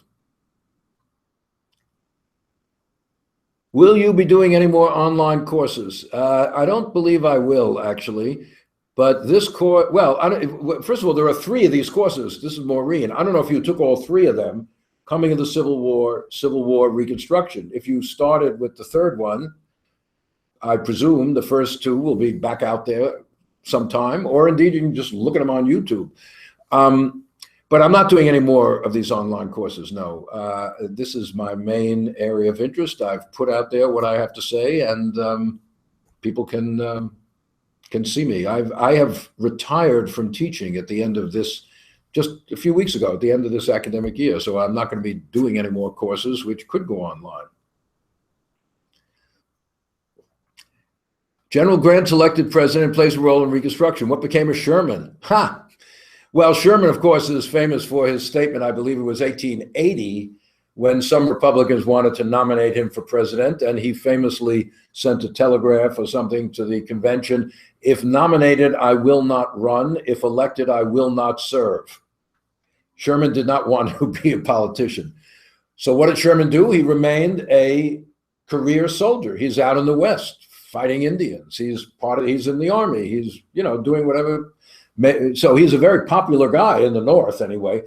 Will you be doing any more online courses? I don't believe I will, actually. But this course, first of all, there are 3 of these courses. This is Maureen. I don't know if you took all 3 of them, Coming of the Civil War Reconstruction. If you started with the 3rd one, I presume the first 2 will be back out there sometime, or indeed you can just look at them on YouTube. But I'm not doing any more of these online courses, no. This is my main area of interest. I've put out there what I have to say, and people can see me. I have retired from teaching at the end of this, just a few weeks ago, at the end of this academic year. So I'm not going to be doing any more courses, which could go online. General Grant elected president, plays a role in Reconstruction. What became of Sherman? Well, Sherman, of course, is famous for his statement, I believe it was 1880, when some Republicans wanted to nominate him for president, and he famously sent a telegraph or something to the convention: if nominated, I will not run. If elected, I will not serve. Sherman did not want to be a politician. So what did Sherman do? He remained a career soldier. He's out in the West fighting Indians. He's in the army. He's, doing whatever. So he's a very popular guy in the North anyway,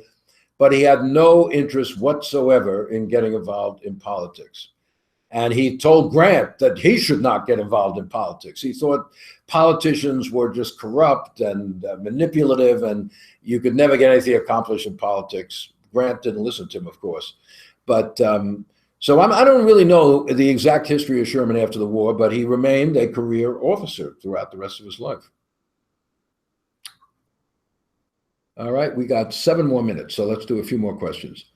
but he had no interest whatsoever in getting involved in politics. And he told Grant that he should not get involved in politics. He thought politicians were just corrupt and manipulative, and you could never get anything accomplished in politics. Grant didn't listen to him, of course. But so I don't really know the exact history of Sherman after the war, but he remained a career officer throughout the rest of his life. All right, we got 7 more minutes, so let's do a few more questions.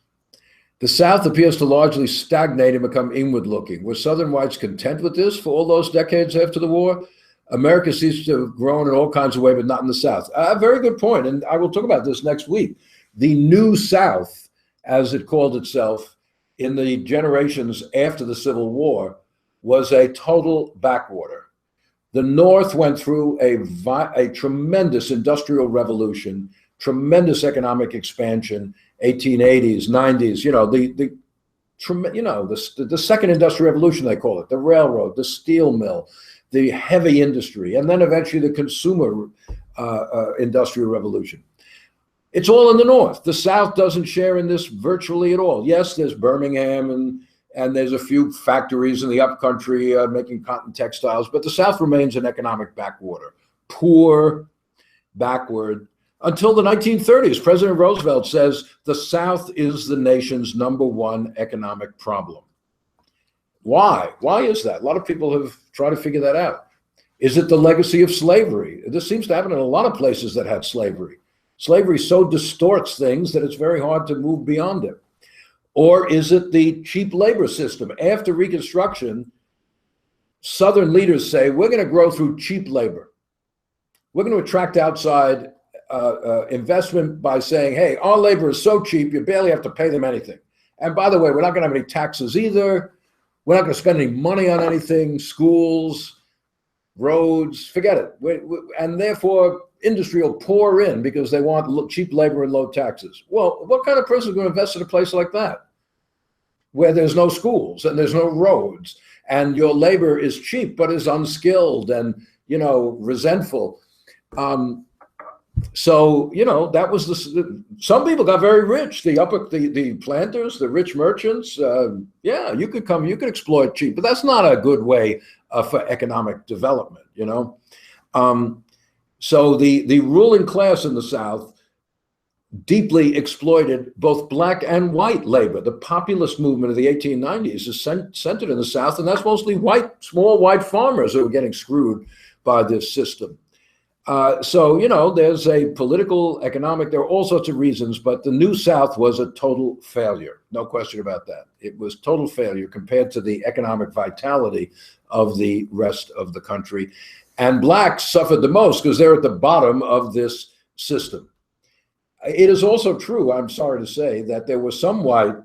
The South appears to largely stagnate and become inward-looking. Were Southern whites content with this for all those decades after the war? America seems to have grown in all kinds of ways, but not in the South. A very good point, and I will talk about this next week. The New South, as it called itself in the generations after the Civil War, was a total backwater. The North went through a tremendous industrial revolution, tremendous economic expansion, 1880s, 90s, the second industrial revolution, they call it, the railroad, the steel mill, the heavy industry, and then eventually the consumer industrial revolution. It's all in the North. The South doesn't share in this virtually at all. Yes, there's Birmingham and there's a few factories in the upcountry making cotton textiles, but the South remains an economic backwater, poor, backward. Until the 1930s, President Roosevelt says the South is the nation's #1 economic problem. Why? Why is that? A lot of people have tried to figure that out. Is it the legacy of slavery? This seems to happen in a lot of places that had slavery. Slavery so distorts things that it's very hard to move beyond it. Or is it the cheap labor system? After Reconstruction, Southern leaders say, we're going to grow through cheap labor. We're going to attract outside investment by saying, hey, our labor is so cheap, you barely have to pay them anything. And by the way, we're not going to have any taxes either. We're not going to spend any money on anything, schools, roads, forget it. And therefore, industry will pour in because they want cheap labor and low taxes. Well, what kind of person is going to invest in a place like that, where there's no schools and there's no roads and your labor is cheap but is unskilled and, you know, resentful. So, you know, that was some people got very rich, the planters, the rich merchants. Yeah, you could exploit cheap, but that's not a good way for economic development, you know. So the ruling class in the South deeply exploited both black and white labor. The populist movement of the 1890s is centered in the South, and that's mostly small white farmers who were getting screwed by this system. So, you know, there's a political, economic, there are all sorts of reasons, but the New South was a total failure. No question about that. It was total failure compared to the economic vitality of the rest of the country. And blacks suffered the most because they're at the bottom of this system. It is also true, I'm sorry to say, that there were some white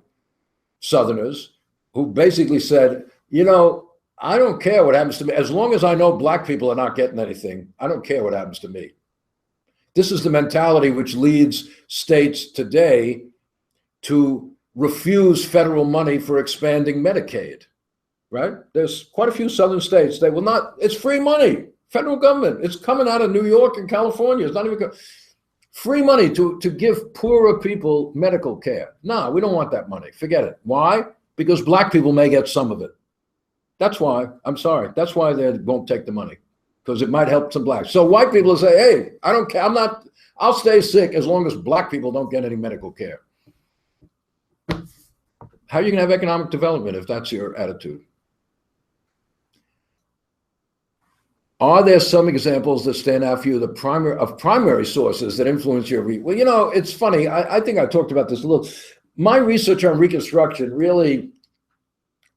Southerners who basically said, you know, I don't care what happens to me. As long as I know black people are not getting anything, I don't care what happens to me. This is the mentality which leads states today to refuse federal money for expanding Medicaid, right? There's quite a few Southern states, they will not, it's free money, federal government. It's coming out of New York and California. It's not even free money to give poorer people medical care. No, we don't want that money. Forget it. Why? Because black people may get some of it. That's why, I'm sorry, that's why they won't take the money, because it might help some blacks. So white people say, hey, I don't care, I'll stay sick as long as black people don't get any medical care. How are you gonna have economic development if that's your attitude? Are there some examples that stand out for you, primary sources that influence your well, you know, it's funny, I think I talked about this a little. My research on Reconstruction really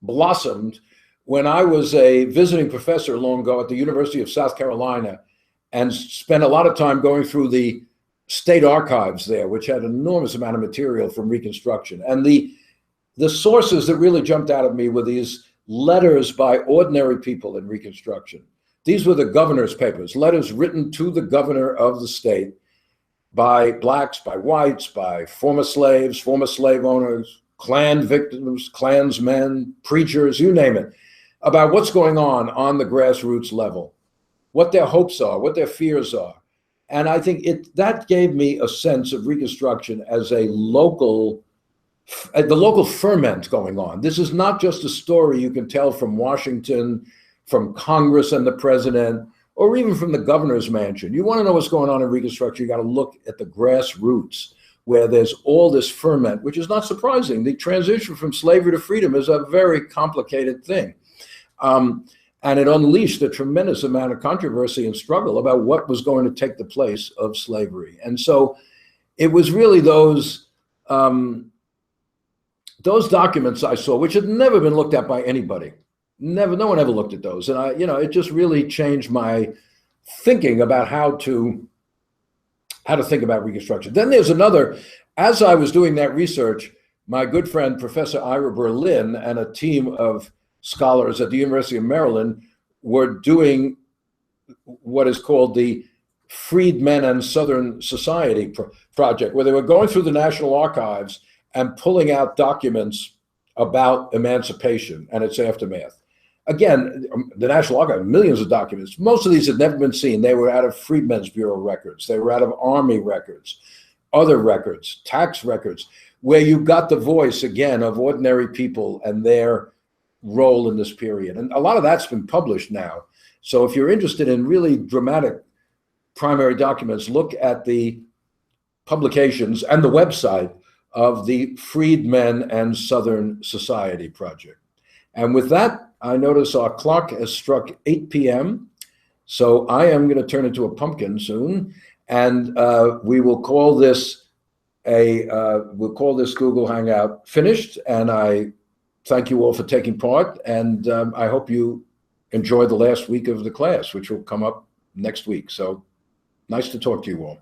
blossomed when I was a visiting professor long ago at the University of South Carolina and spent a lot of time going through the state archives there, which had an enormous amount of material from Reconstruction. And the sources that really jumped out at me were these letters by ordinary people in Reconstruction. These were the governor's papers, letters written to the governor of the state by blacks, by whites, by former slaves, former slave owners, Klan victims, Klansmen, preachers, you name it, about what's going on the grassroots level, what their hopes are, what their fears are. And I think that gave me a sense of Reconstruction as the local ferment going on. This is not just a story you can tell from Washington, from Congress and the president, or even from the governor's mansion. You want to know what's going on in Reconstruction, you got to look at the grassroots, where there's all this ferment, which is not surprising. The transition from slavery to freedom is a very complicated thing. And it unleashed a tremendous amount of controversy and struggle about what was going to take the place of slavery. And so it was really those documents I saw, which had never been looked at by anybody. No one ever looked at those. And it just really changed my thinking about how to think about Reconstruction. Then there's another, as I was doing that research, my good friend, Professor Ira Berlin, and a team of scholars at the University of Maryland were doing what is called the Freedmen and Southern Society project, where they were going through the National Archives and pulling out documents about emancipation and its aftermath. Again, the National Archives, millions of documents. Most of these had never been seen. They were out of Freedmen's Bureau records. They were out of Army records, other records, tax records, where you got the voice, again, of ordinary people and their role in this period. And a lot of that's been published now. So if you're interested in really dramatic primary documents, look at the publications and the website of the Freedmen and Southern Society project. And with that, I notice our clock has struck 8 p.m. So I am going to turn into a pumpkin soon. And we will call this Google Hangout finished. And I thank you all for taking part, and I hope you enjoy the last week of the class, which will come up next week. So nice to talk to you all.